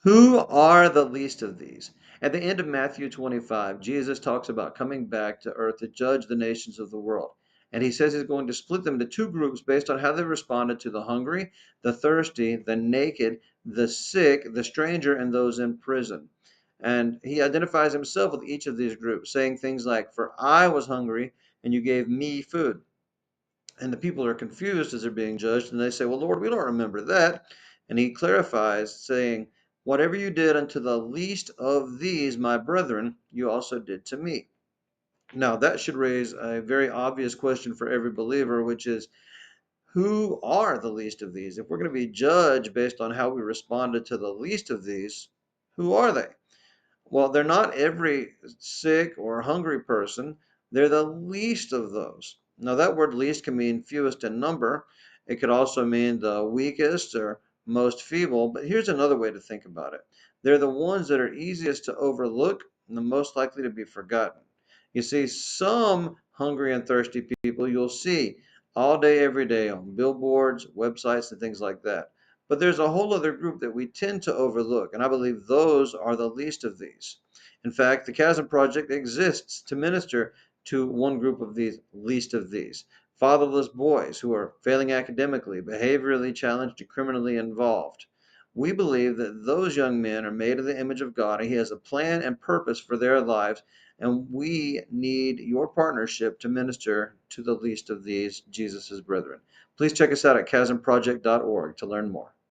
Who are the least of these? At the end of Matthew 25, Jesus talks about coming back to earth to judge the nations of the world. And he says he's going to split them into two groups based on how they responded to the hungry, the thirsty, the naked, the sick, the stranger, and those in prison. And he identifies himself with each of these groups, saying things like, "For I was hungry, and you gave me food." And the people are confused as they're being judged, and they say, "Well, Lord, we don't remember that." And he clarifies, saying, "Whatever you did unto the least of these, my brethren, you also did to me." Now, that should raise a very obvious question for every believer, which is, who are the least of these? If we're going to be judged based on how we responded to the least of these, who are they? Well, they're not every sick or hungry person. They're the least of those. Now, that word least can mean fewest in number. It could also mean the weakest or most feeble. But here's another way to think about it: they're the ones that are easiest to overlook and the most likely to be forgotten. You see, some hungry and thirsty people you'll see all day, every day on billboards, websites, and things like that. But there's a whole other group that we tend to overlook, and I believe those are the least of these. In fact, the Chasm Project exists to minister to one group of these least of these: fatherless boys who are failing academically, behaviorally challenged, and criminally involved. We believe that those young men are made in the image of God, and He has a plan and purpose for their lives, and we need your partnership to minister to the least of these, Jesus' brethren. Please check us out at chasmproject.org to learn more.